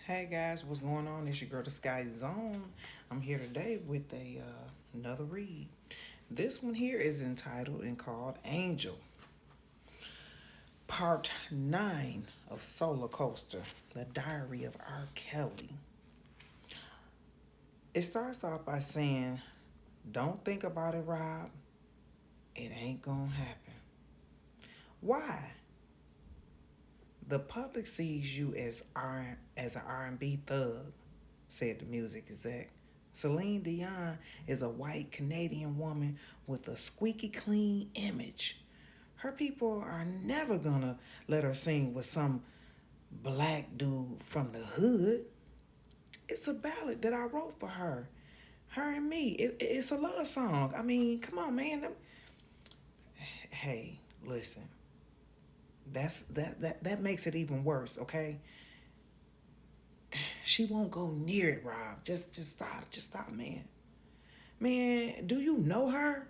Hey guys, what's going on? It's your girl, the SkkyZone. I'm here today with another read. This one here is entitled and called Angel, Part 9 of Soulacoaster, The Diary of Rkelly. It starts off by saying, "Don't think about it, Rob. It ain't gonna happen." Why? The public sees you as an R&B thug, said the music exec. Celine Dion is a white Canadian woman with a squeaky clean image. Her people are never gonna let her sing with some black dude from the hood. It's a ballad that I wrote for her. Her and me. It's a love song. I mean, come on, man. Hey, listen. That makes it even worse, okay? She won't go near it, Rob. Just stop. Just stop, man. Man, do you know her?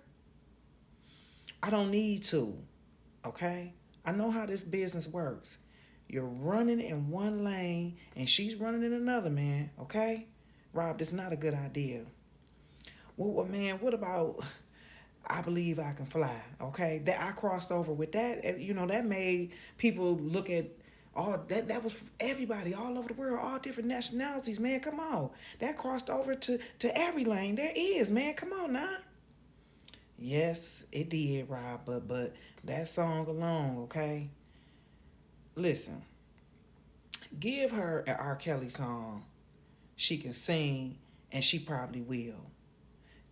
I don't need to, okay? I know how this business works. You're running in one lane and she's running in another, man, okay? Rob, that's not a good idea. Well, man, what about I believe I can fly, okay? That I crossed over with that, that made people look at all that was everybody all over the world, all different nationalities, man. Come on. That crossed over to every lane there is, man. Come on now. Yes, it did, Rob, but that song alone, okay? Listen, give her an R. Kelly song she can sing, and she probably will.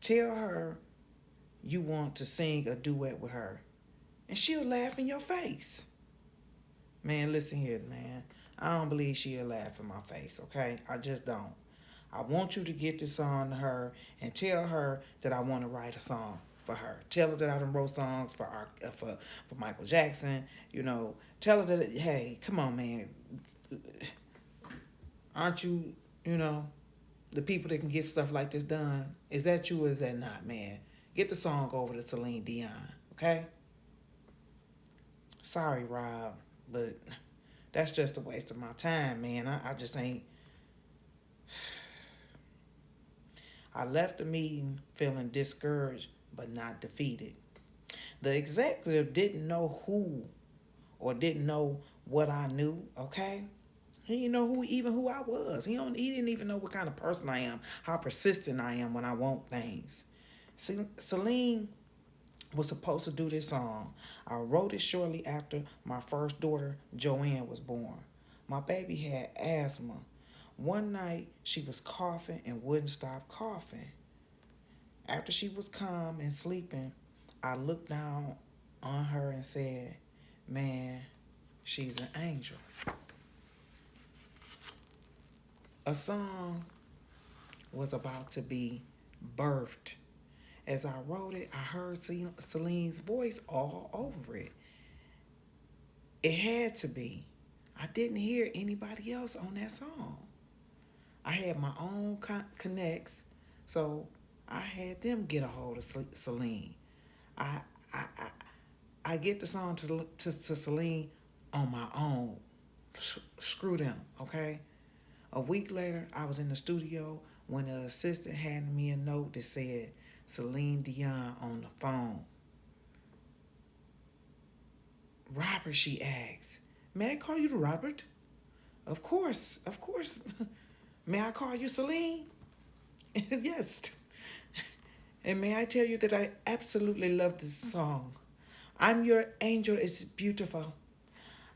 Tell her you want to sing a duet with her, and she'll laugh in your face. Man, listen here, man. I don't believe she'll laugh in my face, okay? I just don't. I want you to get this song to her and tell her that I want to write a song for her. Tell her that I done wrote songs for Michael Jackson. Tell her that hey, come on, man. Aren't you you know the people that can get stuff like this done? Is that you or is that not, man? Get the song over to Celine Dion, okay? Sorry, Rob, but that's just a waste of my time, man. I just ain't. I left the meeting feeling discouraged but not defeated. The executive didn't know who or didn't know what I knew, okay? He didn't know who I was. He didn't even know what kind of person I am, how persistent I am when I want things. Celine was supposed to do this song. I wrote it shortly after my first daughter, Joanne, was born. My baby had asthma. One night, she was coughing and wouldn't stop coughing. After she was calm and sleeping, I looked down on her and said, "Man, she's an angel." A song was about to be birthed. As I wrote it, I heard Celine's voice all over it. It had to be. I didn't hear anybody else on that song. I had my own connects, so I had them get a hold of Celine. I I I, I get the song to Celine on my own. Screw them, okay? A week later, I was in the studio when the assistant handed me a note that said Celine Dion on the phone. "Robert," she asked. "May I call you Robert?" Of course, of course. "May I call you Celine?" "Yes." "And may I tell you that I absolutely love this song. I'm Your Angel is Beautiful.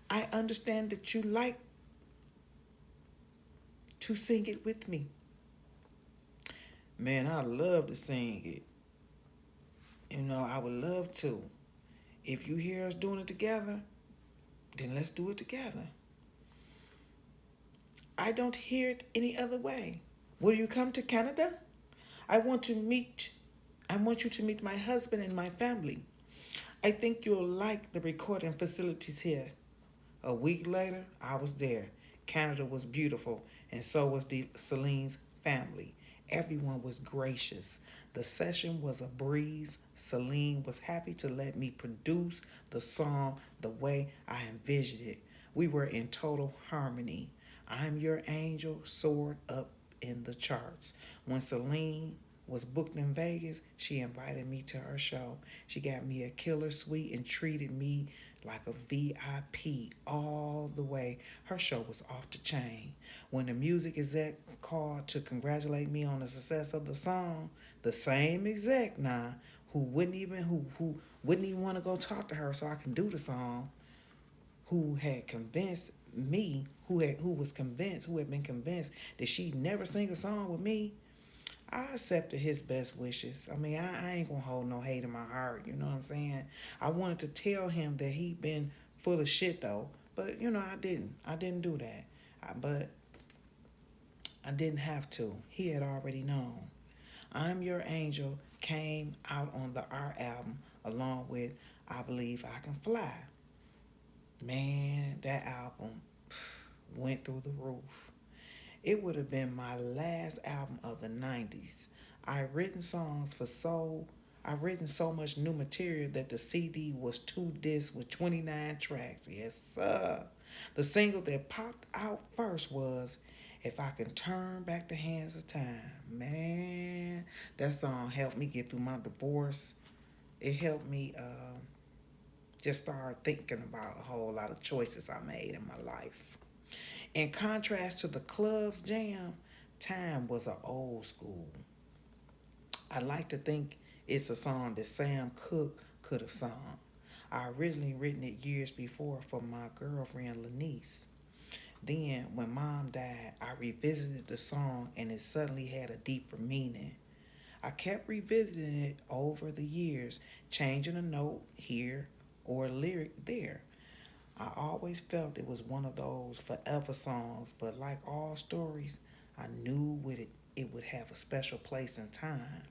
I understand that you like to sing it with me." Man, I love to sing it. I would love to. If you hear us doing it together, then let's do it together. I don't hear it any other way. Will you come to Canada? I want to meet I want you to meet my husband and my family. I think you'll like the recording facilities here. A week later, I was there. Canada was beautiful, and so was Celine's family. Everyone was gracious. The session was a breeze. Celine was happy to let me produce the song the way I envisioned it. We were in total harmony. I'm Your Angel soared up in the charts. When Celine was booked in Vegas, she invited me to her show. She got me a killer suite and treated me like a VIP all the way. Her show was off the chain. When the music exec called to congratulate me on the success of the song, the same exec now who wouldn't even want to go talk to her so I can do the song, who had convinced me, who had been convinced that she'd never sing a song with me, I accepted his best wishes. I mean, I ain't gonna hold no hate in my heart, you know what I'm saying? I wanted to tell him that he'd been full of shit though, but you know, I didn't. I didn't do that. But I didn't have to. He had already known. I'm Your Angel came out on the Art album along with I Believe I Can Fly. Man, that album went through the roof. It would have been my last album of the 90s. I written so much new material that the CD was 2 discs with 29 tracks. Yes, sir. The single that popped out first was If I Can Turn Back the Hands of Time. Man, that song helped me get through my divorce. It helped me just start thinking about a whole lot of choices I made in my life. In contrast to the club's jam, Time was an old school. I like to think it's a song that Sam Cooke could have sung. I originally written it years before for my girlfriend Lanice. Then, when mom died, I revisited the song and it suddenly had a deeper meaning. I kept revisiting it over the years, changing a note here or a lyric there. I always felt it was one of those forever songs, but like all stories, I knew it would have a special place and time.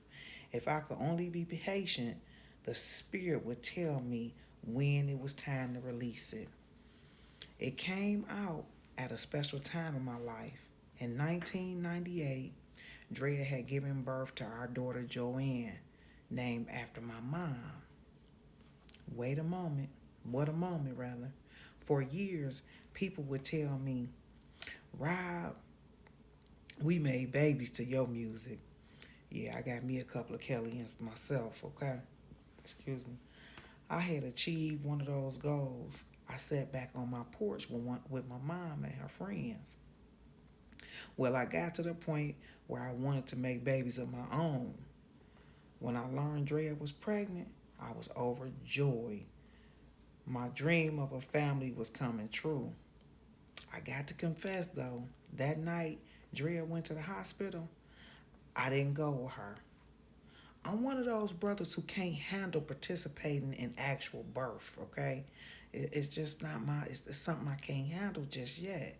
If I could only be patient, the spirit would tell me when it was time to release it. It came out at a special time in my life. In 1998, Drea had given birth to our daughter Joanne, named after my mom. Wait a moment. What a moment, rather. For years, people would tell me, Rob, we made babies to your music. Yeah, I got me a couple of Kellyan's myself, okay? Excuse me. I had achieved one of those goals. I sat back on my porch with my mom and her friends. Well, I got to the point where I wanted to make babies of my own. When I learned Drea was pregnant, I was overjoyed. My dream of a family was coming true. I got to confess though, that night Drea went to the hospital, I didn't go with her. I'm one of those brothers who can't handle participating in actual birth, okay? It's just not it's something I can't handle just yet.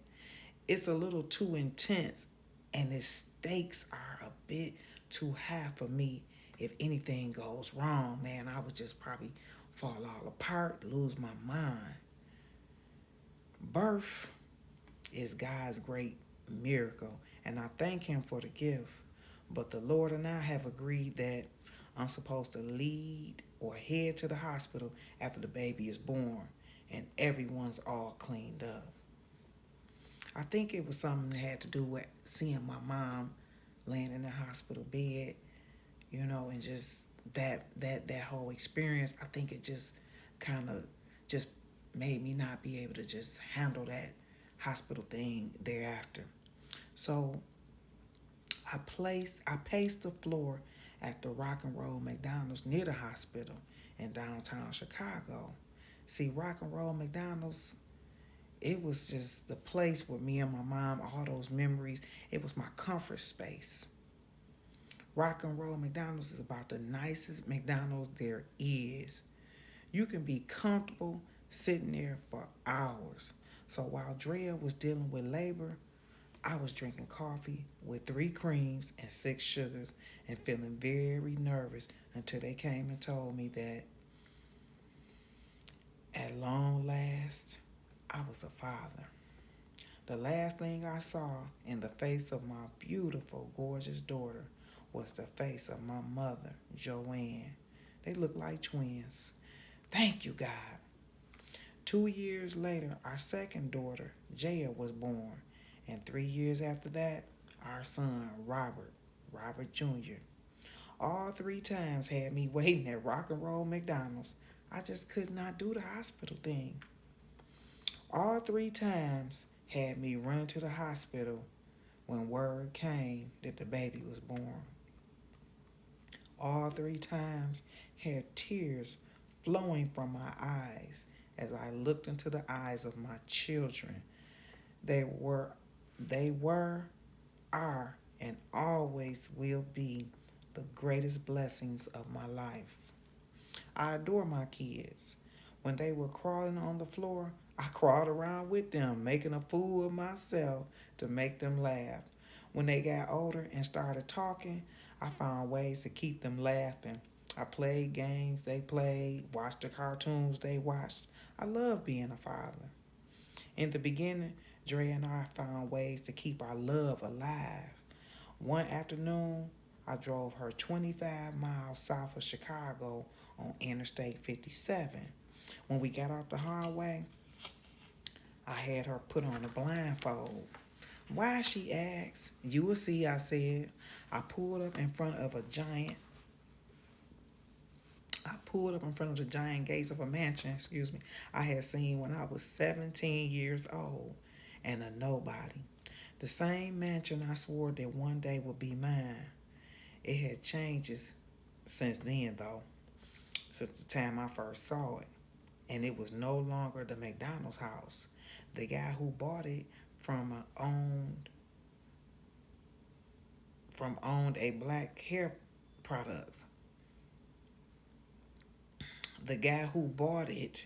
It's a little too intense and the stakes are a bit too high for me. If anything goes wrong, man, I would just probably fall all apart, lose my mind. Birth is God's great miracle, and I thank Him for the gift. But the Lord and I have agreed that I'm supposed to lead or head to the hospital after the baby is born and everyone's all cleaned up. I think it was something that had to do with seeing my mom laying in the hospital bed, you know, and just that whole experience. I think it just kind of just made me not be able to just handle that hospital thing thereafter. So I paced the floor at the Rock and Roll McDonald's near the hospital in downtown Chicago. See, Rock and Roll McDonald's, it was just the place with me and my mom, all those memories. It was my comfort space. Rock and Roll McDonald's is about the nicest McDonald's there is. You can be comfortable sitting there for hours. So while Drea was dealing with labor, I was drinking coffee with 3 creams and 6 sugars and feeling very nervous until they came and told me that at long last, I was a father. The last thing I saw in the face of my beautiful, gorgeous daughter was the face of my mother, Joanne. They looked like twins. Thank you, God. 2 years later, our second daughter, Jaya, was born, And 3 years after that, our son, Robert Jr., all three times had me waiting at Rock and Roll McDonald's. I just could not do the hospital thing. All three times had me running to the hospital when word came that the baby was born. All three times had tears flowing from my eyes as I looked into the eyes of my children. They were, they were, are, and always will be the greatest blessings of my life. I adore my kids. When they were crawling on the floor, I crawled around with them, making a fool of myself to make them laugh. When they got older and started talking, I found ways to keep them laughing. I played games they played, watched the cartoons they watched. I love being a father. In the beginning, Dre and I found ways to keep our love alive. One afternoon, I drove her 25 miles south of Chicago on Interstate 57. When we got off the highway, I had her put on a blindfold. Why, she asked. You will see, I said. I pulled up in front of a giant I pulled up in front of the giant gates of a mansion, I had seen when I was 17 years old and a nobody. The same mansion I swore that one day would be mine. It had changes since then, though, since the time I first saw it. And it was no longer the McDonald's house. The guy who bought it from owned a black hair products. The guy who bought it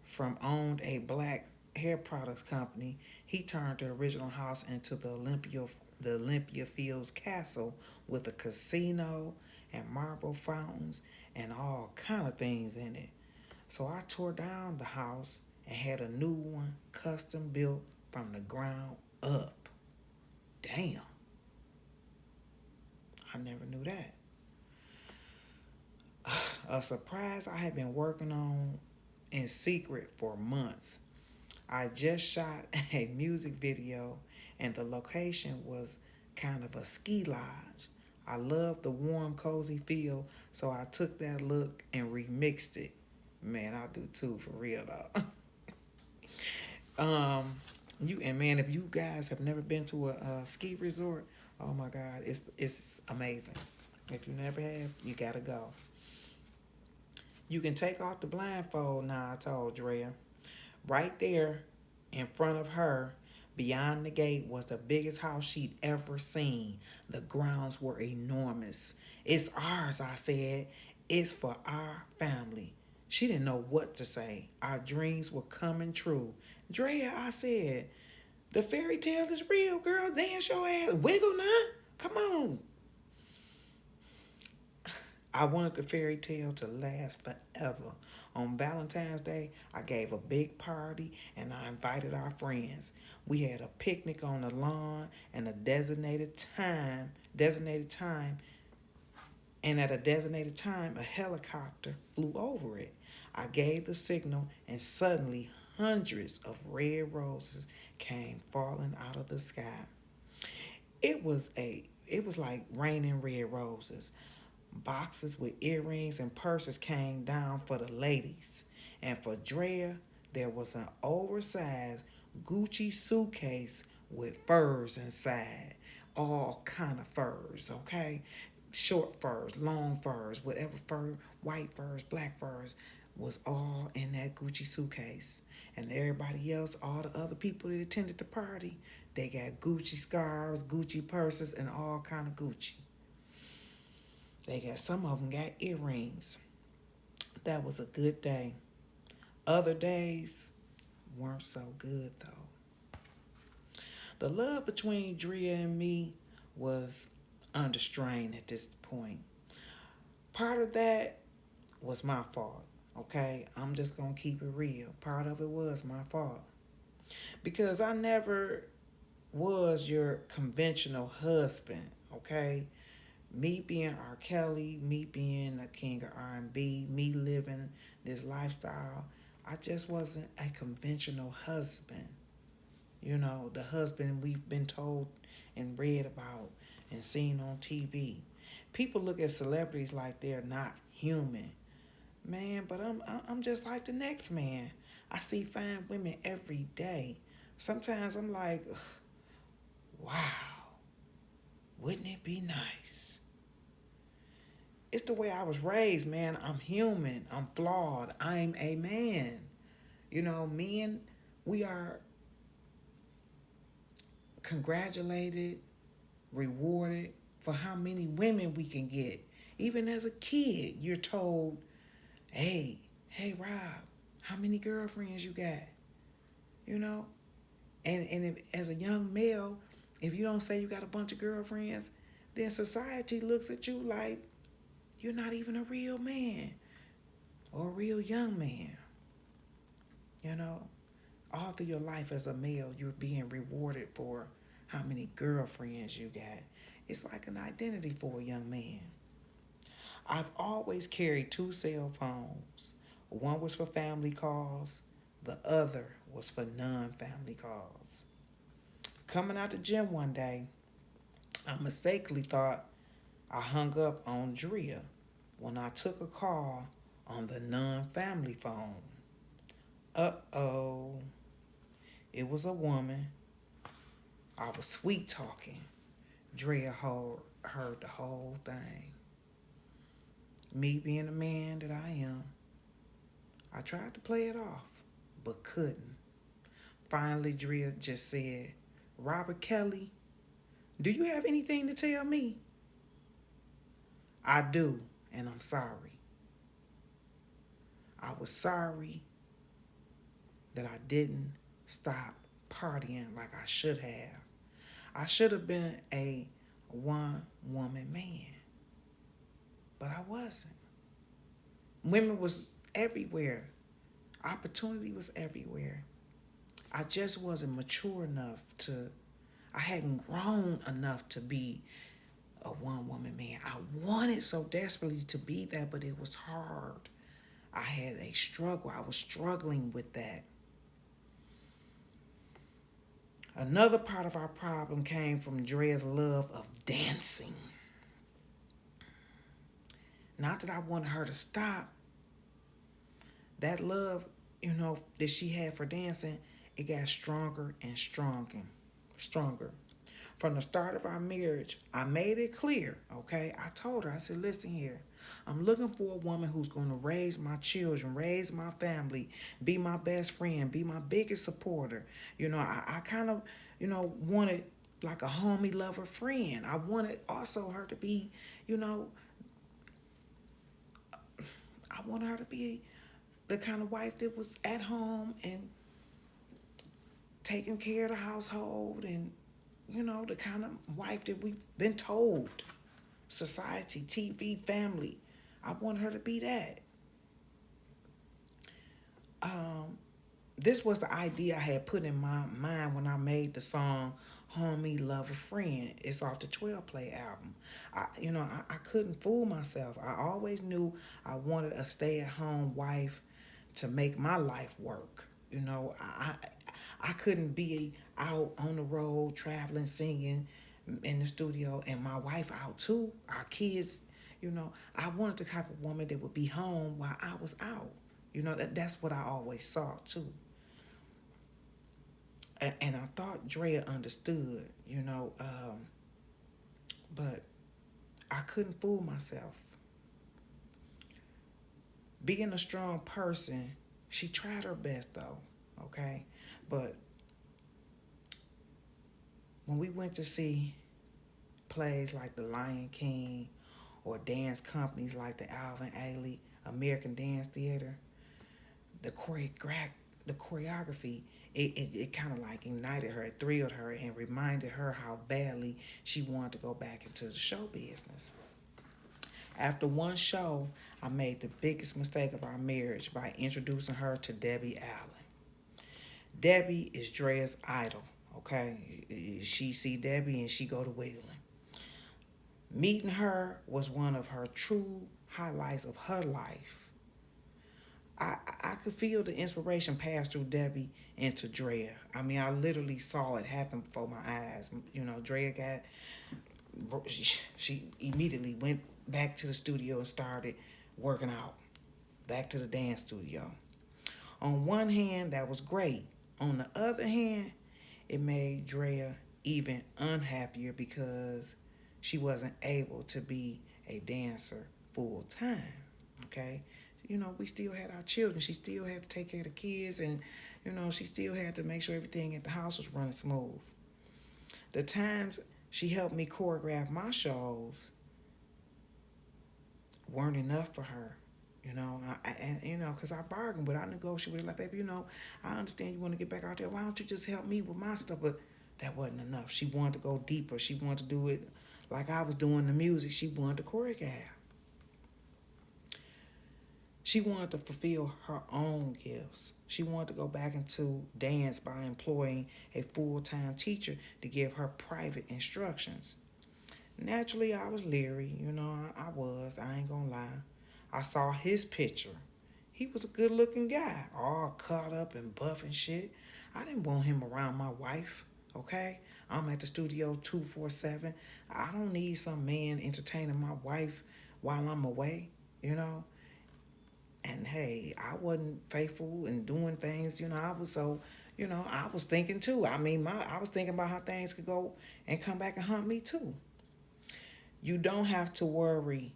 from owned a black hair products company. He turned the original house into the Olympia Fields Castle with a casino and marble fountains and all kind of things in it. So I tore down the house and had a new one custom built from the ground up. Damn. I never knew that. A surprise I had been working on in secret for months. I just shot a music video and the location was kind of a ski lodge. I love the warm, cozy feel, so I took that look and remixed it. Man, I do too, for real though. If you guys have never been to a ski resort, oh my God, it's amazing. If you never have, you gotta go. You can take off the blindfold now, I told Drea. Right there in front of her, beyond the gate, was the biggest house she'd ever seen. The grounds were enormous. It's ours, I said. It's for our family. She didn't know what to say. Our dreams were coming true. Drea, I said, the fairy tale is real, girl. Dance your ass. Wiggle now. Come on. I wanted the fairy tale to last forever. On Valentine's Day, I gave a big party and I invited our friends. We had a picnic on the lawn and at a designated time, a helicopter flew over it. I gave the signal and suddenly hundreds of red roses came falling out of the sky. It was like raining red roses. Boxes with earrings and purses came down for the ladies. And for Drea, there was an oversized Gucci suitcase with furs inside. All kind of furs, okay? Short furs, long furs, whatever fur, white furs, black furs, was all in that Gucci suitcase. And everybody else, all the other people that attended the party, they got Gucci scarves, Gucci purses, and all kind of Gucci. Some of them got earrings. That was a good day. Other days weren't so good though. The love between Drea and me was under strain at this point. Part of that was my fault, okay? I'm just going to keep it real. Part of it was my fault. Because I never was your conventional husband, okay? Me being Rkelly, me being a king of R&B, me living this lifestyle, I just wasn't a conventional husband. The husband we've been told and read about and seen on TV. People look at celebrities like they're not human. Man, but I'm just like the next man. I see fine women every day. Sometimes I'm like, wow, wouldn't it be nice? It's the way I was raised, man. I'm human. I'm flawed. I'm a man. Men, we are congratulated, rewarded for how many women we can get. Even as a kid, you're told, hey, Rob, how many girlfriends you got? You know? And if, as a young male, if you don't say you got a bunch of girlfriends, then society looks at you like you're not even a real man or a real young man. All through your life as a male, you're being rewarded for how many girlfriends you got. It's like an identity for a young man. I've always carried two cell phones. One was for family calls, the other was for non-family calls. Coming out the gym one day, I mistakenly thought I hung up on Drea when I took a call on the non-family phone. Uh-oh. It was a woman. I was sweet talking. Drea heard the whole thing. Me being the man that I am, I tried to play it off, but couldn't. Finally, Drea just said, Rkelly, do you have anything to tell me? I do, and I'm sorry. I was sorry that I didn't stop partying like I should have. I should have been a one-woman man, but I wasn't. Women was everywhere. Opportunity was everywhere. I just wasn't mature enough I hadn't grown enough to be a one-woman man. I wanted so desperately to be that, but it was hard. I had a struggle. I was struggling with that. Another part of our problem came from Drea's love of dancing. Not that I wanted her to stop. That love, that she had for dancing, it got stronger and stronger. From the start of our marriage, I made it clear, okay? I told her, I said, listen here. I'm looking for a woman who's going to raise my children, raise my family, be my best friend, be my biggest supporter. I kind of, wanted like a homie lover friend. I wanted also her to be, I wanted her to be the kind of wife that was at home and taking care of the household and, the kind of wife that we've been told. Society, TV, family. I want her to be that. This was the idea I had put in my mind when I made the song Homie Lover Friend. It's off the 12 Play album. I couldn't fool myself. I always knew I wanted a stay-at-home wife to make my life work. I couldn't be out on the road, traveling, singing in the studio, and my wife out too. Our kids, I wanted the type of woman that would be home while I was out. That's what I always saw too. And I thought Drea understood, but I couldn't fool myself. Being a strong person, she tried her best though, okay? But when we went to see plays like The Lion King or dance companies like the Alvin Ailey American Dance Theater, the choreography, it kind of like ignited her, it thrilled her, and reminded her how badly she wanted to go back into the show business. After one show, I made the biggest mistake of our marriage by introducing her to Debbie Allen. Debbie is Drea's idol, okay? She see Debbie and she go to wiggling. Meeting her was one of her true highlights of her life. I could feel the inspiration pass through Debbie into Drea. I mean, I literally saw it happen before my eyes. You know, Drea she immediately went back to the studio and started working out. Back to the dance studio. On one hand, that was great. On the other hand, it made Drea even unhappier because she wasn't able to be a dancer full time. Okay? You know, we still had our children. She still had to take care of the kids, and, you know, she still had to make sure everything at the house was running smooth. The times she helped me choreograph my shows weren't enough for her. You know, and you know, cause I bargained with her, I negotiated with her, like, baby, you know, I understand you want to get back out there. Why don't you just help me with my stuff? But that wasn't enough. She wanted to go deeper. She wanted to do it like I was doing the music. She wanted to choreograph. She wanted to fulfill her own gifts. She wanted to go back into dance by employing a full-time teacher to give her private instructions. Naturally, I was leery. You know, I was. I ain't gonna lie. I saw his picture. He was a good looking guy, all cut up and buff and shit. I didn't want him around my wife, okay? I'm at the studio 247. I don't need some man entertaining my wife while I'm away, you know? And hey, I wasn't faithful and doing things, you know, I was so, you know, I was thinking too. I mean, I was thinking about how things could go and come back and hunt me too. You don't have to worry,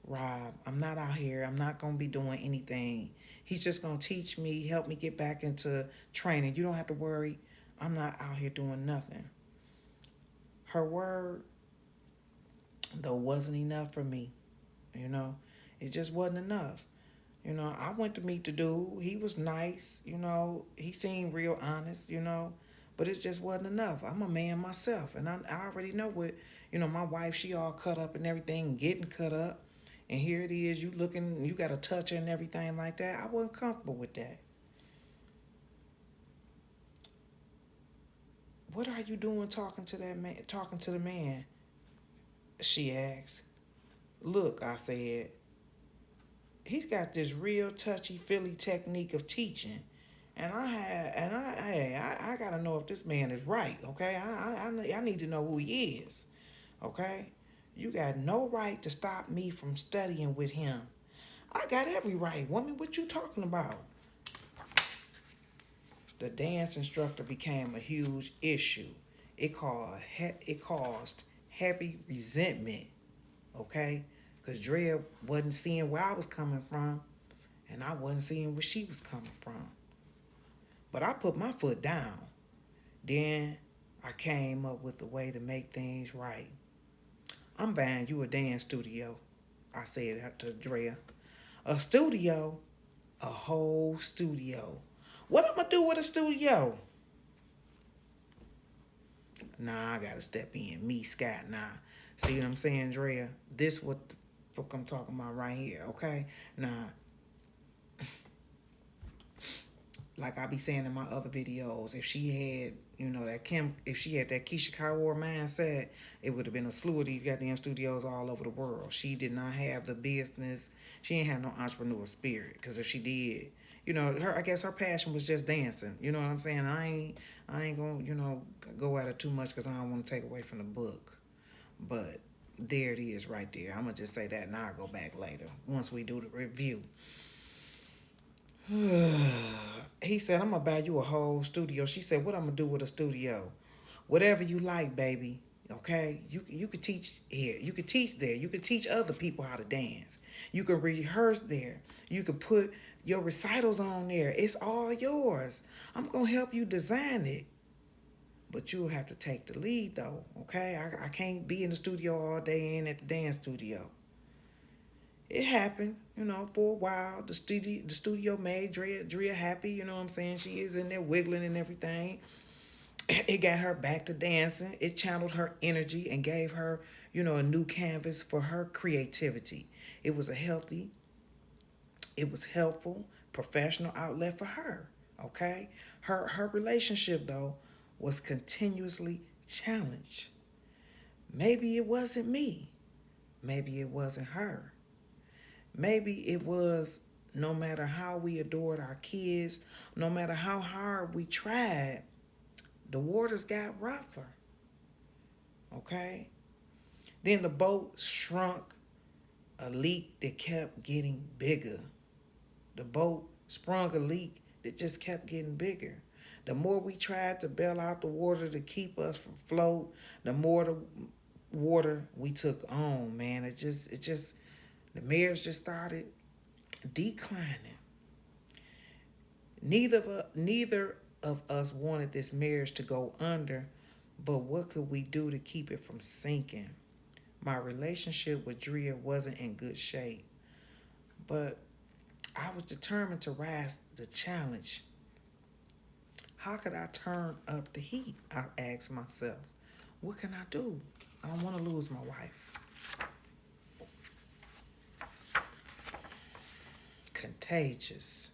Rob. I'm not out here. I'm not going to be doing anything. He's just going to teach me, help me get back into training. You don't have to worry. I'm not out here doing nothing. Her word, though, wasn't enough for me. You know, it just wasn't enough. You know, I went to meet the dude. He was nice. You know, he seemed real honest, you know. But it just wasn't enough. I'm a man myself. And I already know what, you know, my wife, she all cut up and everything, getting cut up. And here it is, you looking, you got to touch her and everything like that. I wasn't comfortable with that. What are you doing talking to that man, talking to the man? She asked. Look, I said, he's got this real touchy feely technique of teaching. I gotta know if this man is right, okay? I need to know who he is, okay? You got no right to stop me from studying with him. I got every right, woman. What you talking about? The dance instructor became a huge issue. It caused heavy resentment, okay? Because Drea wasn't seeing where I was coming from, and I wasn't seeing where she was coming from. But I put my foot down. Then I came up with a way to make things right. I'm buying you a dance studio, I said to Drea. A studio? A whole studio. What I'm gonna do with a studio? Nah, I gotta step in. Me, Scott, nah. See what I'm saying, Drea? This what the fuck I'm talking about right here, okay? Nah, like I be saying in my other videos, if she had, you know, if she had that Keisha Kaur mindset, it would have been a slew of these goddamn studios all over the world. She did not have the business. She ain't have no entrepreneur spirit. Because if she did, you know, I guess her passion was just dancing. You know what I'm saying? I ain't gonna, you know, go at her too much because I don't want to take away from the book. But there it is right there. I'm gonna just say that and I'll go back later once we do the review. He said, I'm gonna buy you a whole studio. She said, what I'm gonna do with a studio? Whatever you like, baby. Okay? You could teach here. You could teach there. You could teach other people how to dance. You could rehearse there. You could put your recitals on there. It's all yours. I'm gonna help you design it. But you'll have to take the lead though. Okay? I can't be in the studio all day and at the dance studio. It happened, you know, for a while. The studio made Drea happy, you know what I'm saying? She is in there wiggling and everything. It got her back to dancing. It channeled her energy and gave her, you know, a new canvas for her creativity. It was helpful, professional outlet for her, okay? Her relationship, though, was continuously challenged. Maybe it wasn't me. Maybe it wasn't her. Maybe it was no matter how we adored our kids, no matter how hard we tried, the waters got rougher. Okay? Then the boat shrunk, a leak that kept getting bigger. The boat sprung a leak that just kept getting bigger. The more we tried to bail out the water to keep us from float, the more the water we took on, man. The marriage just started declining. Neither of us wanted this marriage to go under, but what could we do to keep it from sinking? My relationship with Drea wasn't in good shape, but I was determined to rise the challenge. How could I turn up the heat? I asked myself. What can I do? I don't want to lose my wife. Contagious.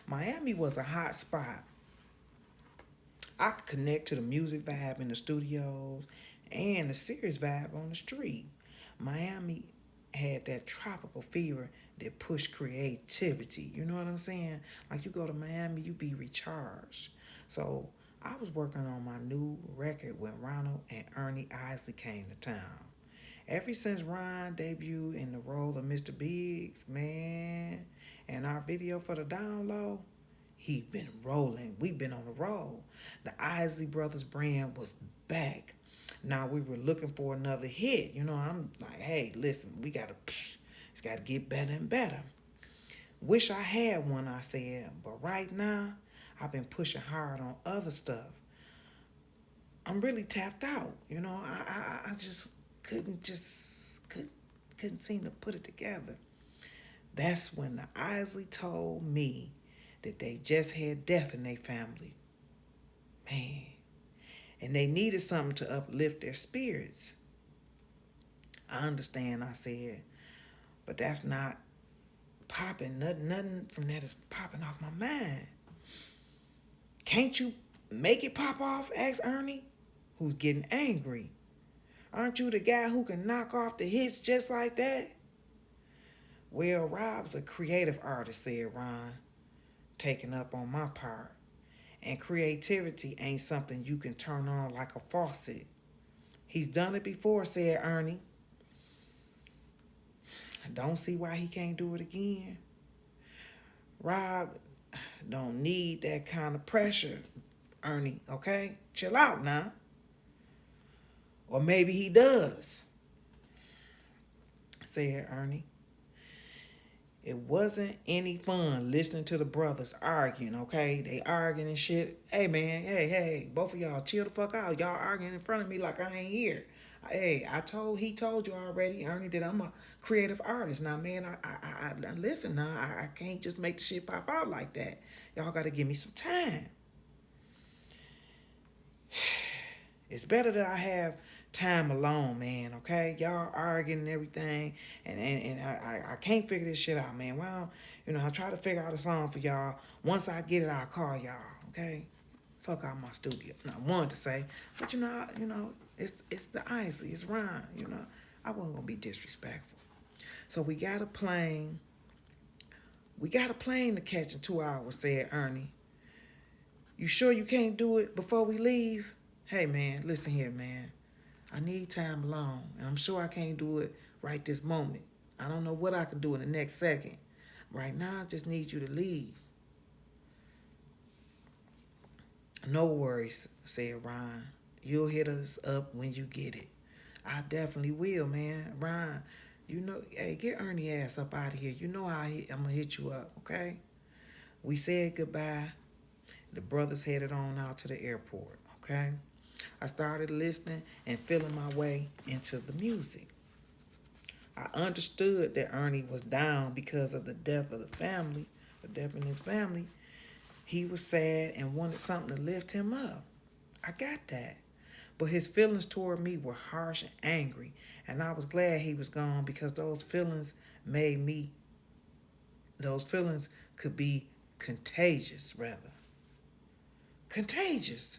Miami was a hot spot. I could connect to the music vibe in the studios and the serious vibe on the street. Miami had that tropical fever that pushed creativity. You know what I'm saying? Like you go to Miami, you be recharged. So I was working on my new record when Ronald and Ernie Isley came to town. Ever since Ron debuted in the role of Mr. Biggs, man, and our video for the download, he been rolling. We've been on the roll. The Isley Brothers brand was back. Now we were looking for another hit. You know, I'm like, hey, listen, it's got to get better and better. Wish I had one, I said, but right now, I've been pushing hard on other stuff. I'm really tapped out. You know, I just couldn't seem to put it together. That's when the Isley told me that they just had death in their family. Man. And they needed something to uplift their spirits. I understand, I said, but that's not popping. Nothing from that is popping off my mind. Can't you make it pop off? Asked Ernie, who's getting angry. Aren't you the guy who can knock off the hits just like that? Well, Rob's a creative artist, said Ron, taking up on my part. And creativity ain't something you can turn on like a faucet. He's done it before, said Ernie. I don't see why he can't do it again. Rob don't need that kind of pressure, Ernie, okay? Chill out now. Or maybe he does, said Ernie. It wasn't any fun listening to the brothers arguing, okay? They arguing and shit. Hey, man, hey, both of y'all chill the fuck out. Y'all arguing in front of me like I ain't here. Hey, he told you already, Ernie, that I'm a creative artist. Now, man, I listen now. I can't just make the shit pop out like that. Y'all got to give me some time. It's better that I have time alone, man, okay? Y'all arguing and everything, and I can't figure this shit out, man. Well, I try to figure out a song for y'all. Once I get it, I'll call y'all, okay? Fuck out my studio. And I wanted to say, but it's the Isley, it's Ron, I wasn't gonna be disrespectful. So we got a plane to catch in 2 hours, said Ernie. You sure you can't do it before we leave? Hey, man, listen here, man. I need time alone, and I'm sure I can't do it right this moment. I don't know what I can do in the next second. Right now, I just need you to leave. No worries, said Ron. You'll hit us up when you get it. I definitely will, man. Ron, hey, get Ernie ass up out of here. You know I'm going to hit you up, okay? We said goodbye. The brothers headed on out to the airport, okay? I started listening and feeling my way into the music. I understood that Ernie was down because of the death in his family. He was sad and wanted something to lift him up. I got that. But his feelings toward me were harsh and angry, and I was glad he was gone because those feelings could be contagious, rather. Contagious.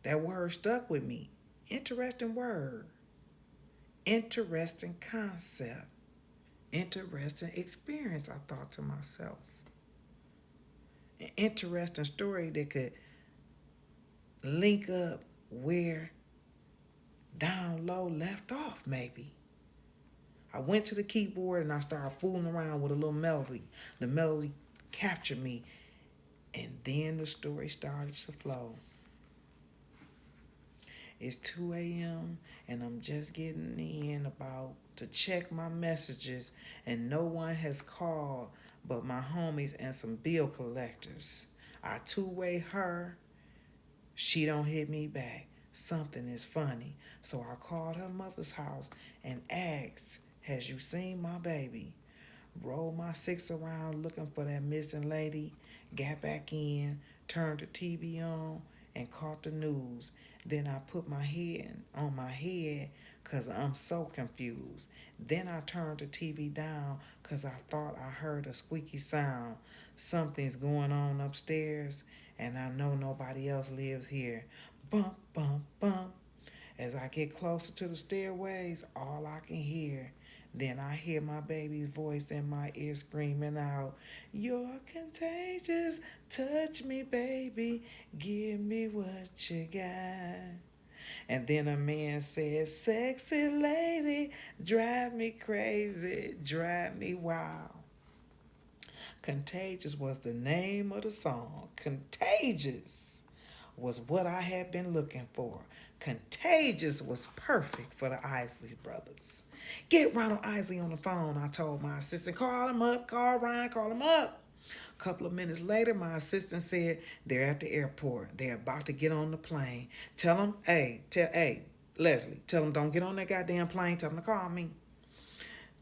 That word stuck with me. Interesting word. Interesting concept. Interesting experience, I thought to myself. An interesting story that could link up where down low left off, maybe. I went to the keyboard and I started fooling around with a little melody. The melody captured me, and then the story started to flow. It's 2 a.m. and I'm just getting in about to check my messages, and no one has called but my homies and some bill collectors. I two-way her. She don't hit me back. Something is funny. So I called her mother's house and asked, has you seen my baby? Rolled my six around looking for that missing lady, got back in, turned the TV on, and caught the news. Then I put my head on my head because I'm so confused. Then I turned the TV down because I thought I heard a squeaky sound. Something's going on upstairs, and I know nobody else lives here. Bump, bump, bump. As I get closer to the stairways, all I can hear. Then I hear my baby's voice in my ear screaming out, you're contagious, touch me, baby, give me what you got. And then a man said, sexy lady, drive me crazy, drive me wild. Contagious was the name of the song. Contagious was what I had been looking for. Contagious was perfect for the Isley brothers. Get Ronald Isley on the phone, I told my assistant. Call him up, call Ryan, call him up. A couple of minutes later, my assistant said they're at the airport. They're about to get on the plane. Tell them, hey, Leslie, tell them don't get on that goddamn plane. Tell them to call me.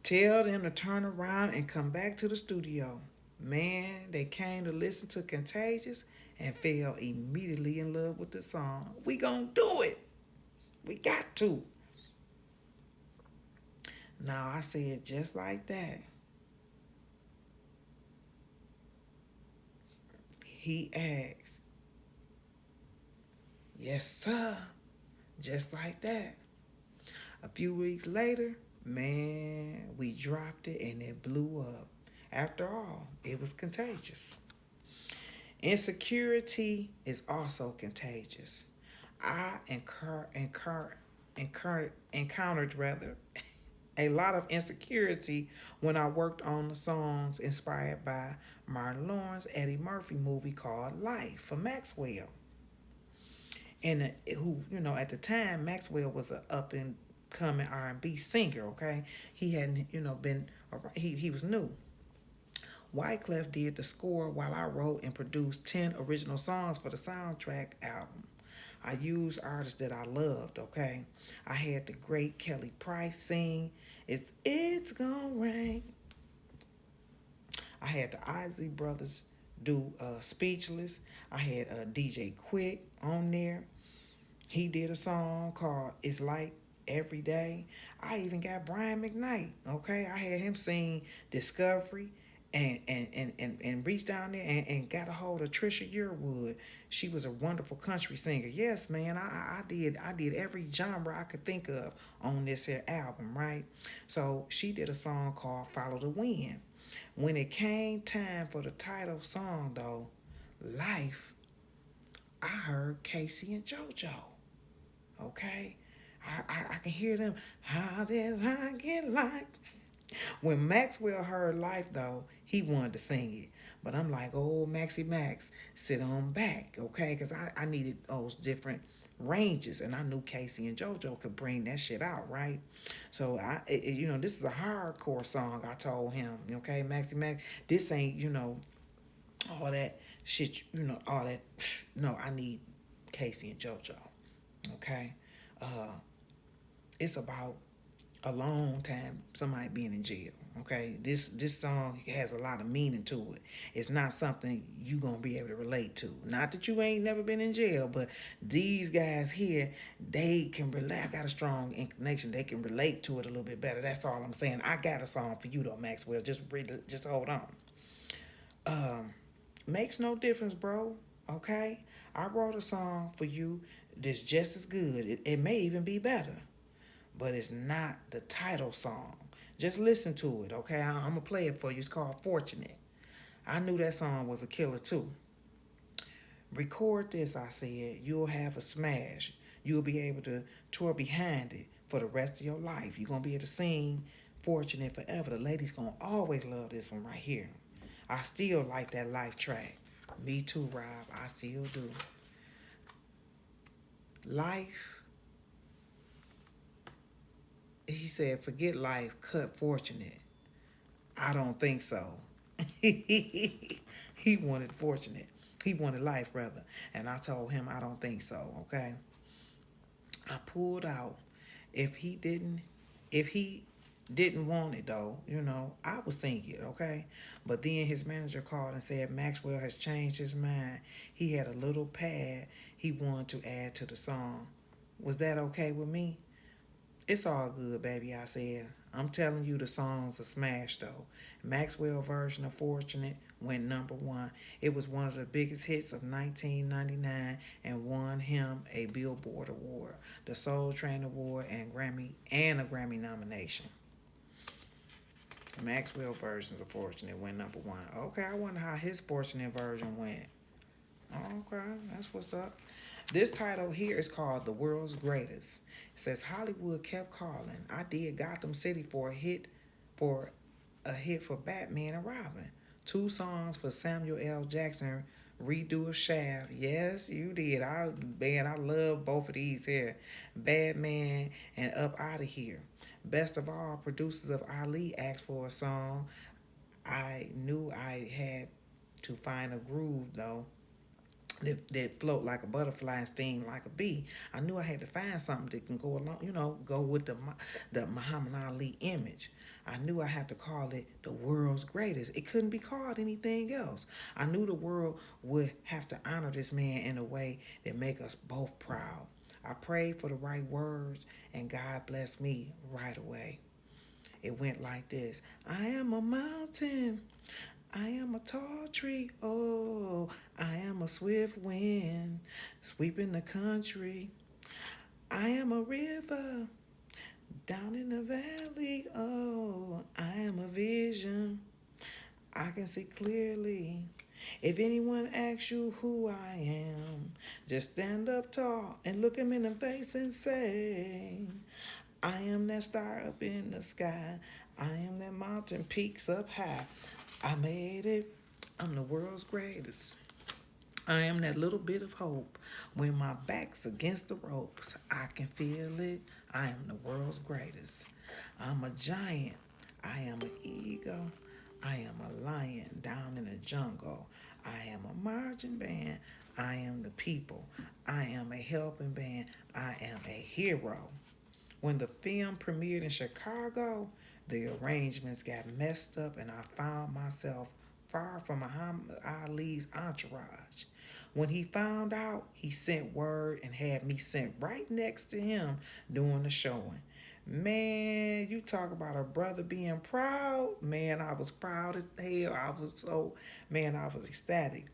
Tell them to turn around and come back to the studio. Man, they came to listen to Contagious and fell immediately in love with the song. We gonna do it. We got to. Now I said just like that. He asked, yes, sir. Just like that. A few weeks later, man, we dropped it and it blew up. After all, it was contagious. Insecurity is also contagious. I encountered rather a lot of insecurity when I worked on the songs inspired by Martin Lawrence Eddie Murphy movie called Life for Maxwell. And who, at the time Maxwell was a up and coming R&B singer. Okay, he hadn't, been, he was new. Wyclef did the score while I wrote and produced 10 original songs for the soundtrack album. I used artists that I loved, okay? I had the great Kelly Price sing, It's Gonna Rain. I had the Isley Brothers do Speechless. I had DJ Quick on there. He did a song called It's Like Every Day. I even got Brian McKnight, okay? I had him sing Discovery and reached down there and got a hold of Trisha Yearwood. She was a wonderful country singer. Yes, man, I did every genre I could think of on this here album, right? So she did a song called Follow the Wind. When it came time for the title song though, Life, I heard Casey and JoJo. Okay? I can hear them. How did I get life? When Maxwell heard Life, though, he wanted to sing it. But I'm like, oh, Maxie Max, sit on back, okay? Because I needed those different ranges, and I knew Casey and JoJo could bring that shit out, right? So, this is a hardcore song, I told him, okay, Maxie Max, this ain't, all that shit, all that, no, I need Casey and JoJo, okay? It's about a long time somebody being in jail. Okay, this song has a lot of meaning to it. It's not something you gonna be able to relate to. Not that you ain't never been in jail, but these guys here, they can relate. I got a strong inclination. They can relate to it a little bit better. That's all I'm saying. I got a song for you though, Maxwell. Just hold on. Makes no difference, bro. Okay, I wrote a song for you that's just as good. It may even be better. But it's not the title song. Just listen to it, okay? I'm gonna play it for you. It's called Fortunate. I knew that song was a killer too. Record this, I said. You'll have a smash. You'll be able to tour behind it for the rest of your life. You're gonna be able to sing Fortunate forever. The ladies gonna always love this one right here. I still like that life track. Me too, Rob. I still do. Life, he said, forget life, cut Fortunate. I don't think so. He wanted Fortunate. He wanted life, rather. And I told him I don't think so, okay? I pulled out. If he didn't, if he didn't want it though, I would sing it, okay? But then his manager called and said Maxwell has changed his mind. He had a little pad he wanted to add to the song. Was that okay with me? It's all good, baby, I said. I'm telling you, the song's a smash, though. Maxwell version of Fortunate went number one. It was one of the biggest hits of 1999 and won him a Billboard Award, the Soul Train Award, and a Grammy nomination. Maxwell version of Fortunate went number one. Okay, I wonder how his Fortunate version went. Okay, that's what's up. This title here is called The World's Greatest. It says Hollywood kept calling. I did Gotham City for a hit for Batman and Robin. 2 songs for Samuel L. Jackson redo of Shaft. Yes, you did. I love both of these here. Batman and Up Out of Here. Best of all, producers of Ali asked for a song. I knew I had to find a groove though that float like a butterfly and sting like a bee. I knew I had to find something that can go along, go with the Muhammad Ali image. I knew I had to call it the world's greatest. It couldn't be called anything else. I knew the world would have to honor this man in a way that make us both proud. I prayed for the right words, and God blessed me right away. It went like this. I am a mountain. I am a tall tree, oh, I am a swift wind sweeping the country. I am a river down in the valley, oh, I am a vision. I can see clearly. If anyone asks you who I am, just stand up tall and look him in the face and say, I am that star up in the sky. I am that mountain peaks up high. I made it. I'm the world's greatest. I am that little bit of hope. When my back's against the ropes, I can feel it. I am the world's greatest. I'm a giant. I am an eagle. I am a lion down in the jungle. I am a marching band. I am the people. I am a helping band. I am a hero. When the film premiered in Chicago, the arrangements got messed up and I found myself far from Muhammad Ali's entourage. When he found out, he sent word and had me sent right next to him doing the showing. Man, you talk about a brother being proud. Man, I was proud as hell. I was ecstatic.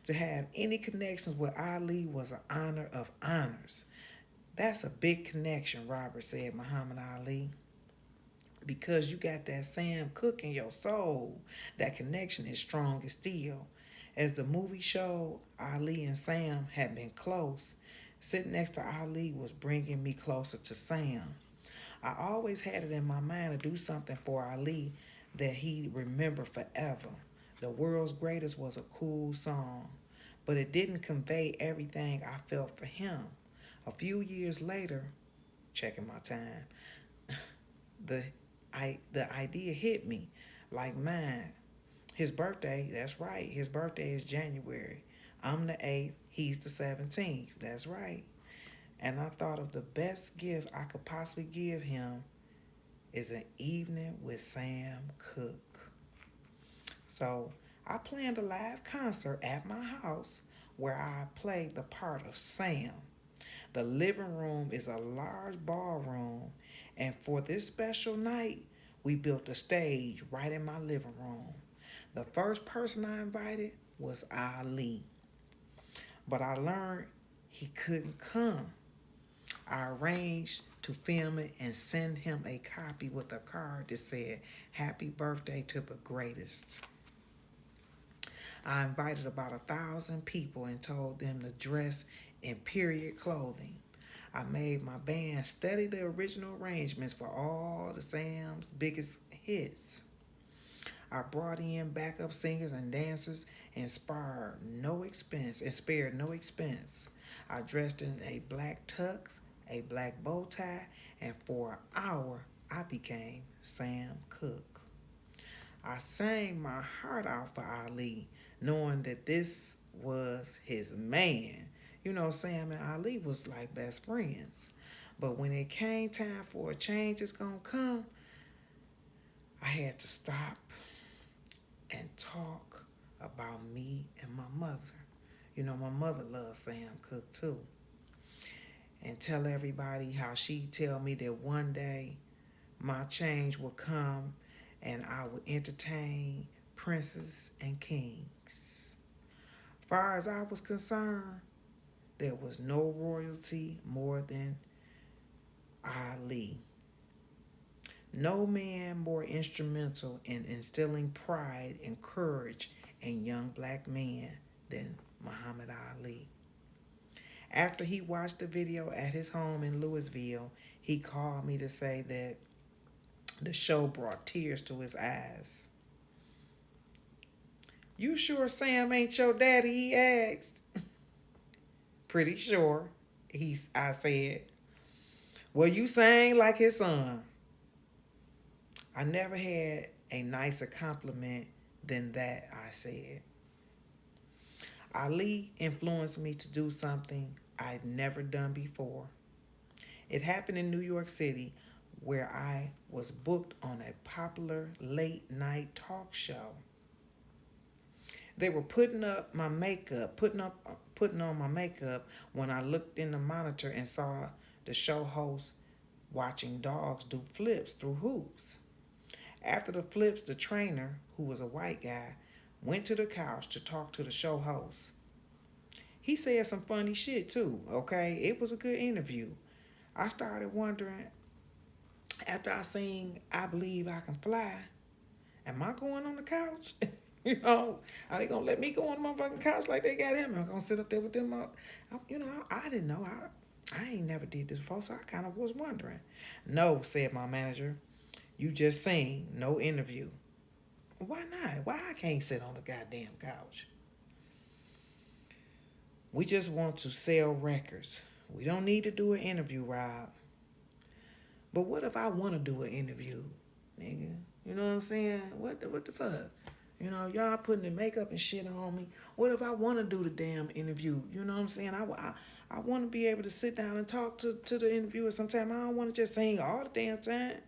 To have any connections with Ali was an honor of honors. That's a big connection, Robert said, Muhammad Ali. Because you got that Sam Cooke in your soul. That connection is strong as steel. As the movie showed, Ali and Sam had been close. Sitting next to Ali was bringing me closer to Sam. I always had it in my mind to do something for Ali that he'd remember forever. The World's Greatest was a cool song, but it didn't convey everything I felt for him. A few years later, checking my time, the idea hit me like mine. His birthday, that's right, his birthday is January. I'm the 8th, he's the 17th, that's right. And I thought of the best gift I could possibly give him is an evening with Sam Cooke. So I planned a live concert at my house where I played the part of Sam. The living room is a large ballroom, and for this special night, we built a stage right in my living room. The first person I invited was Ali, but I learned he couldn't come. I arranged to film it and send him a copy with a card that said, "Happy birthday to the greatest." I invited about 1,000 people and told them to dress in period clothing. I made my band study the original arrangements for all the Sam's biggest hits. I brought in backup singers and dancers and spared no expense. I dressed in a black tux, a black bow tie, and for an hour I became Sam Cooke. I sang my heart out for Ali, knowing that this was his man. You know, Sam and Ali was like best friends. But when it came time for a change that's gonna come, I had to stop and talk about me and my mother. You know, my mother loves Sam Cooke too. And tell everybody how she tell me that one day my change will come and I would entertain princes and kings. Far as I was concerned, there was no royalty more than Ali. No man more instrumental in instilling pride and courage in young black men than Muhammad Ali. After he watched the video at his home in Louisville, he called me to say that the show brought tears to his eyes. "You sure Sam ain't your daddy?" he asked. "Pretty sure," I said. "Well, you sang like his son." I never had a nicer compliment than that, I said. Ali influenced me to do something I'd never done before. It happened in New York City, where I was booked on a popular late night talk show. They were putting on my makeup when I looked in the monitor and saw the show host watching dogs do flips through hoops. After the flips, the trainer, who was a white guy, went to the couch to talk to the show host. He said some funny shit too, okay? It was a good interview. I started wondering, after I sing "I Believe I Can Fly," am I going on the couch? You know, are they going to let me go on the motherfucking couch like they got him? I'm going to sit up there with them. I didn't know. I ain't never did this before, so I kind of was wondering. "No," said my manager. "You just sing, no interview." "Why not? Why I can't sit on the goddamn couch?" "We just want to sell records. We don't need to do an interview, Rob." "But what if I want to do an interview, nigga? You know what I'm saying? What the fuck? You know, y'all putting the makeup and shit on me. What if I want to do the damn interview? You know what I'm saying? I want to be able to sit down and talk to the interviewer sometime. I don't want to just sing all the damn time.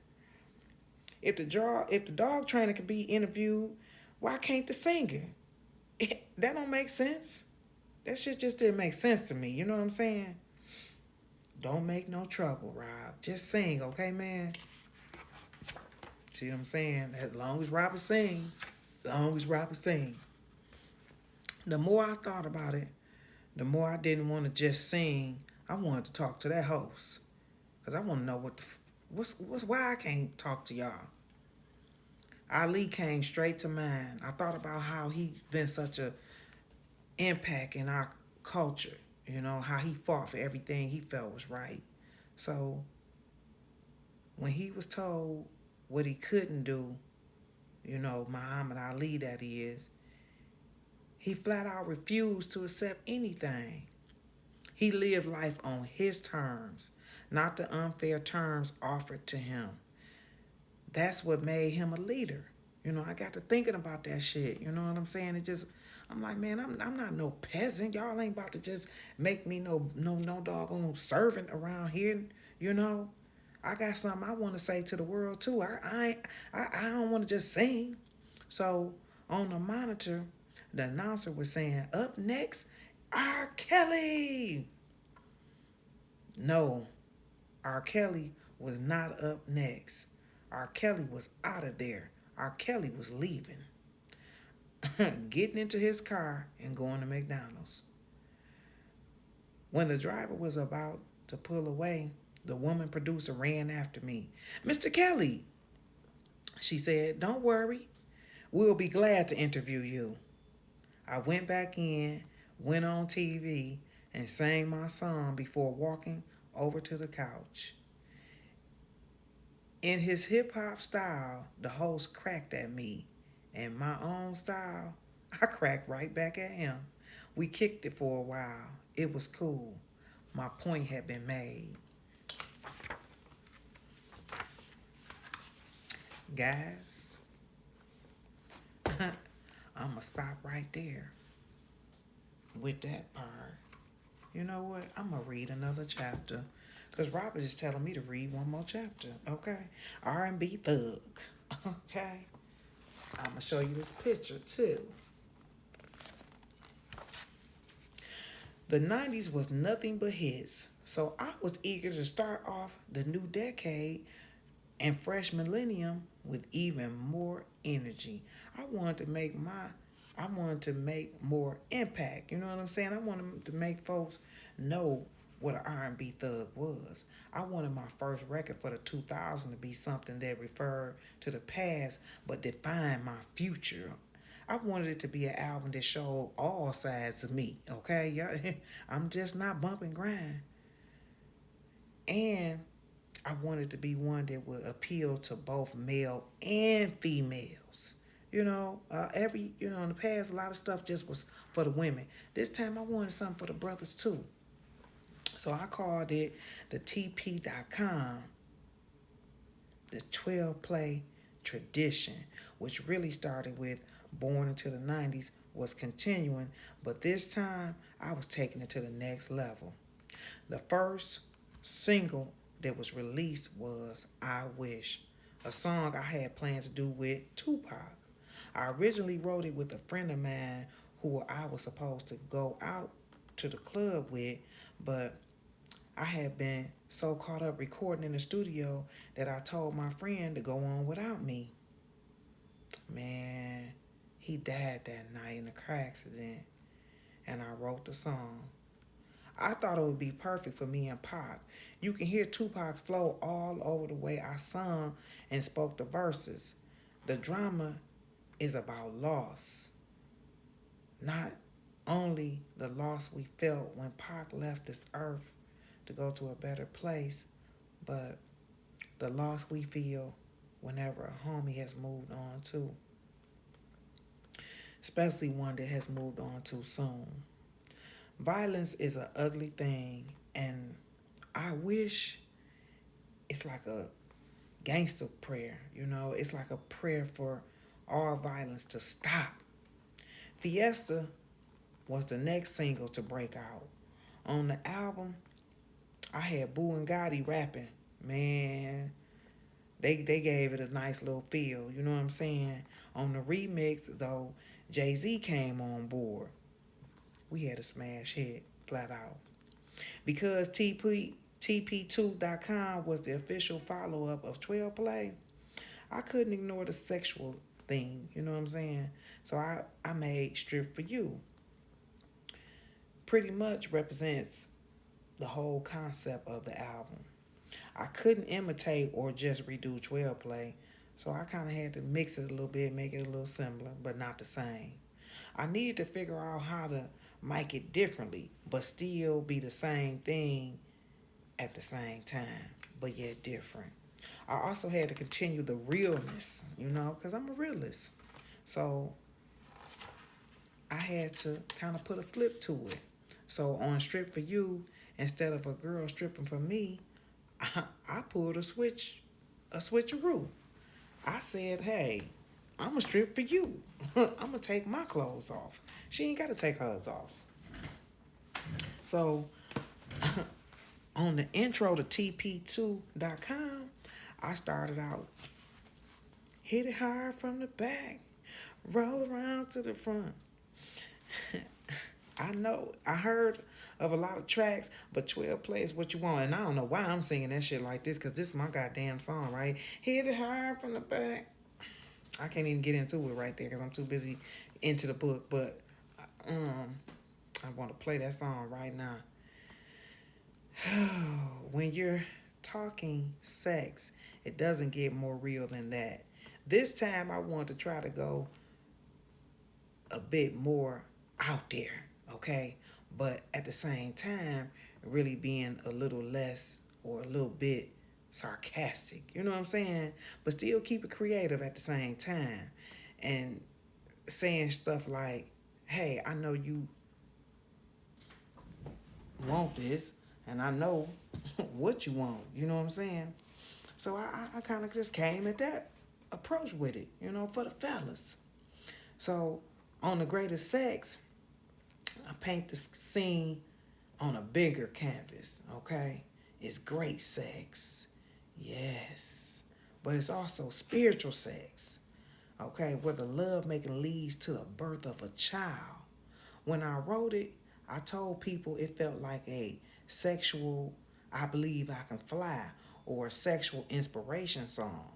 If the dog trainer can be interviewed, why can't the singer? That don't make sense. That shit just didn't make sense to me. You know what I'm saying? Don't make no trouble, Rob. Just sing, okay, man? See what I'm saying? As long as Robert sing. The more I thought about it, the more I didn't want to just sing. I wanted to talk to that host. Because I want to know why I can't talk to y'all. Ali came straight to mind. I thought about how he's been such a impact in our culture. You know, how he fought for everything he felt was right. So when he was told what he couldn't do, you know, Muhammad Ali that he is, he flat out refused to accept anything. He lived life on his terms, not the unfair terms offered to him. That's what made him a leader. You know, I got to thinking about that shit. You know what I'm saying? I'm like, man, I'm not no peasant. Y'all ain't about to just make me no doggone servant around here. You know, I got something I want to say to the world too. I don't want to just sing. So on the monitor, the announcer was saying, "Up next, Rkelly." No, Rkelly was not up next. Rkelly was out of there. Rkelly was leaving, getting into his car and going to McDonald's. When the driver was about to pull away, The woman producer ran after me. Mr. Kelly, she said, don't worry. We'll be glad to interview you. I went back in, went on TV, and sang my song before walking over to the couch. In his hip hop style, the host cracked at me. In my own style, I cracked right back at him. We kicked it for a while. It was cool. My point had been made. Guys, I'm going to stop right there with that part. You know what? I'm going to read another chapter. Because Robert is telling me to read one more chapter. Okay? R&B Thug. Okay? I'm going to show you this picture too. The 90s was nothing but hits. So I was eager to start off the new decade and fresh millennium with even more energy. I wanted to make more impact. You know what I'm saying? I wanted to make folks know what an R&B thug was. I wanted my first record for the 2000s to be something that referred to the past but defined my future. I wanted it to be an album that showed all sides of me, okay? I'm just not bumping grind. And I wanted to be one that would appeal to both male and females. In the past, a lot of stuff just was for the women. This time I wanted something for the brothers too. So I called it the TP.com, the 12 play tradition, which really started with Born into the 90s, was continuing, but this time I was taking it to the next level. The first single that was released was I Wish, a song I had planned to do with Tupac. I originally wrote it with a friend of mine who I was supposed to go out to the club with, but I had been so caught up recording in the studio that I told my friend to go on without me. Man, he died that night in a car accident, and I wrote the song. I thought it would be perfect for me and Pac. You can hear Tupac's flow all over the way I sung and spoke the verses. The drama is about loss. Not only the loss we felt when Pac left this earth to go to a better place, but the loss we feel whenever a homie has moved on too. Especially one that has moved on too soon. Violence is an ugly thing, and I wish it's like a gangster prayer, It's like a prayer for all violence to stop. Fiesta was the next single to break out. On the album, I had Boo and Gotti rapping. Man, they gave it a nice little feel, you know what I'm saying? On the remix, though, Jay-Z came on board. We had a smash hit, flat out. Because TP2.com was the official follow-up of 12 Play, I couldn't ignore the sexual thing, you know what I'm saying? So I made Strip for You. Pretty much represents the whole concept of the album. I couldn't imitate or just redo 12 Play, so I kind of had to mix it a little bit, make it a little similar, but not the same. I needed to figure out how to mic it differently, but still be the same thing at the same time, but yet different. I also had to continue the realness, because I'm a realist. So I had to kind of put a flip to it. So on Strip for You, instead of a girl stripping for me, I pulled a switcheroo. I said, hey, I'm going to strip for you. I'm going to take my clothes off. She ain't got to take hers off. So on the intro to TP2.com, I started out, hit it hard from the back, roll around to the front. I know, I heard of a lot of tracks, but 12 plays what you want. And I don't know why I'm singing that shit like this, because this is my goddamn song, right? Hit it hard from the back. I can't even get into it right there because I'm too busy into the book, but I want to play that song right now. When you're talking sex. It doesn't get more real than that. This time I want to try to go a bit more out there, okay? But at the same time, really being a little less or a little bit sarcastic. You know what I'm saying? But still keep it creative at the same time. And saying stuff like, hey, I know you want this, and I know what you want. You know what I'm saying? So I kind of just came at that approach with it, for the fellas. So on The Greatest Sex, I paint the scene on a bigger canvas, okay? It's great sex, yes, but it's also spiritual sex, okay, where the love making leads to the birth of a child. When I wrote it, I told people it felt like a sexual I Believe I Can Fly or a sexual inspiration song.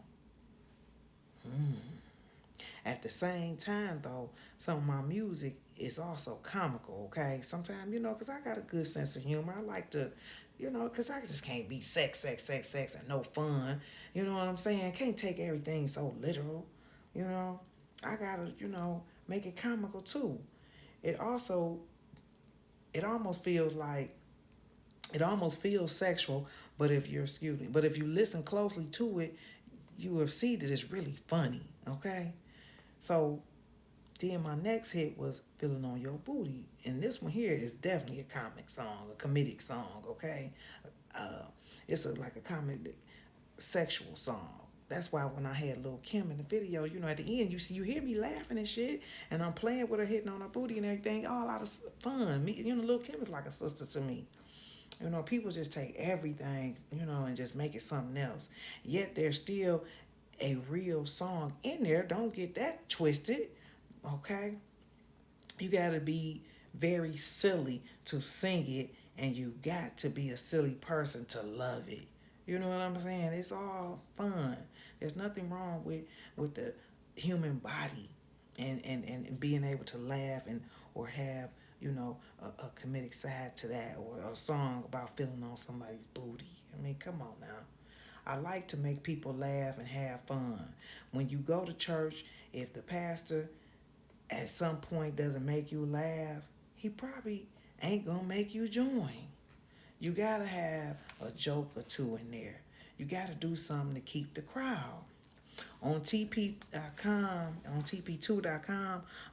At the same time, though, some of my music is also comical, okay? Sometimes, because I got a good sense of humor. I like to, because I just can't be sex, sex, sex, sex, and no fun. You know what I'm saying? Can't take everything so literal, you know? I gotta, make it comical too. It also, it almost feels like, it almost feels sexual, but but if you listen closely to it, you will see that it's really funny, okay? So then my next hit was Feeling on Your Booty. And this one here is definitely a comic song, a comedic song, okay? It's like a comedic sexual song. That's why when I had Lil' Kim in the video, at the end, you hear me laughing and shit, and I'm playing with her, hitting on her booty and everything, all out of fun. Lil' Kim is like a sister to me. People just take everything, and just make it something else. Yet there's still a real song in there. Don't get that twisted, okay? You got to be very silly to sing it, and you got to be a silly person to love it. You know what I'm saying? It's all fun. There's nothing wrong with the human body and being able to laugh or have, a comedic side to that, or a song about feeling on somebody's booty. I mean, come on now. I like to make people laugh and have fun. When you go to church, if the pastor at some point doesn't make you laugh, he probably ain't gonna make you join. You gotta have a joke or two in there. You gotta do something to keep the crowd. On TP2.com,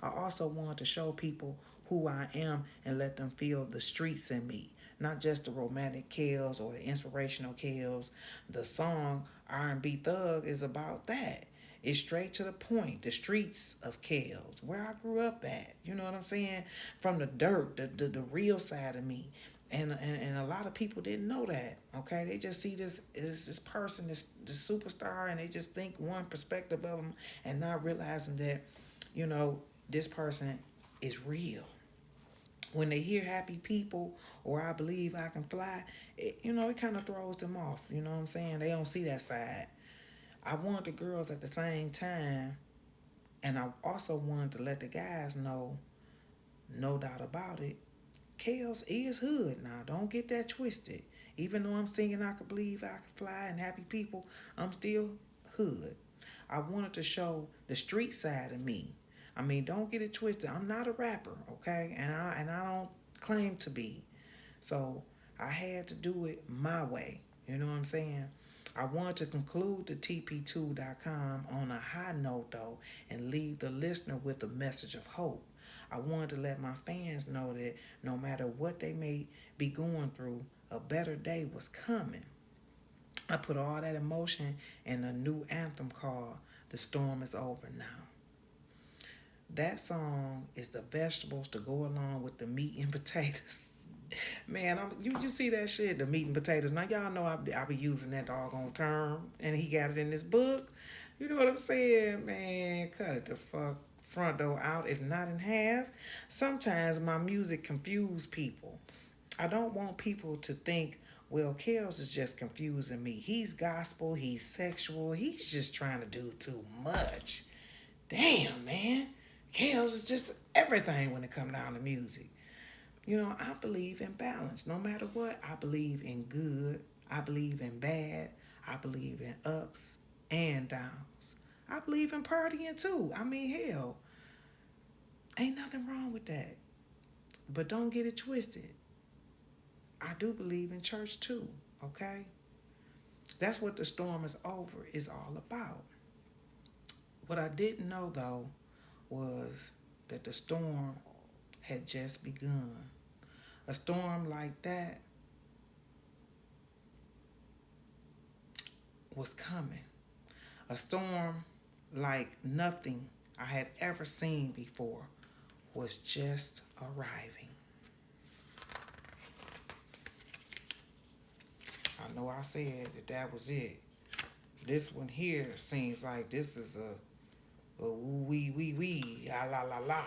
I also want to show people who I am and let them feel the streets in me. Not just the romantic kills or the inspirational kills. The song R&B Thug is about that. It's straight to the point. The streets of Kells, where I grew up at. You know what I'm saying? From the dirt, the real side of me. And a lot of people didn't know that. Okay, they just see this person, this superstar, and they just think one perspective of them, and not realizing that, this person is real. When they hear Happy People or I Believe I Can Fly, it kind of throws them off. You know what I'm saying? They don't see that side. I want the girls at the same time, and I also wanted to let the guys know, no doubt about it, Kels is hood now. Don't get that twisted. Even though I'm singing I Can Believe I Can Fly and Happy People, I'm still hood. I wanted to show the street side of me. I mean, don't get it twisted. I'm not a rapper, okay? And I don't claim to be. So I had to do it my way. You know what I'm saying? I wanted to conclude the TP2.com on a high note, though, and leave the listener with a message of hope. I wanted to let my fans know that no matter what they may be going through, a better day was coming. I put all that emotion in a new anthem called The Storm Is Over Now. That song is the vegetables to go along with the meat and potatoes. Man, you see that shit, the meat and potatoes. Now, y'all know I be using that doggone term, and he got it in his book. You know what I'm saying? Man, cut it the front door out, if not in half. Sometimes my music confuse people. I don't want people to think, well, Kels is just confusing me. He's gospel, he's sexual, he's just trying to do too much. Damn, man. Kels is just everything when it comes down to music. I believe in balance. No matter what, I believe in good. I believe in bad. I believe in ups and downs. I believe in partying too. I mean, hell, ain't nothing wrong with that. But don't get it twisted. I do believe in church too, okay? That's what the storm is over is all about. What I didn't know though was that the storm had just begun. A storm like that was coming. A storm like nothing I had ever seen before was just arriving. I know I said that was it. This one here seems like this is a wee wee wee, la la la.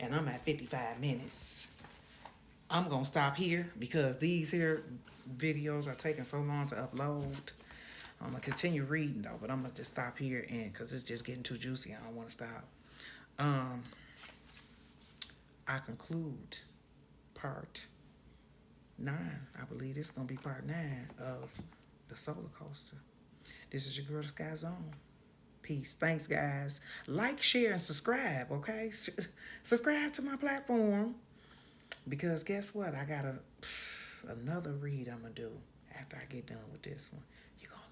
And I'm at 55 minutes. I'm gonna stop here because these here videos are taking so long to upload. I'm gonna continue reading though, but I'm gonna just stop here and because it's just getting too juicy. I don't want to stop. I conclude part 9. I believe this is gonna be part 9 of the Soulacoaster. This is your girl, SkkyZone. Peace. Thanks, guys. Like, share, and subscribe, okay? Subscribe to my platform. Because guess what? I got another read I'm going to do after I get done with this one. You're going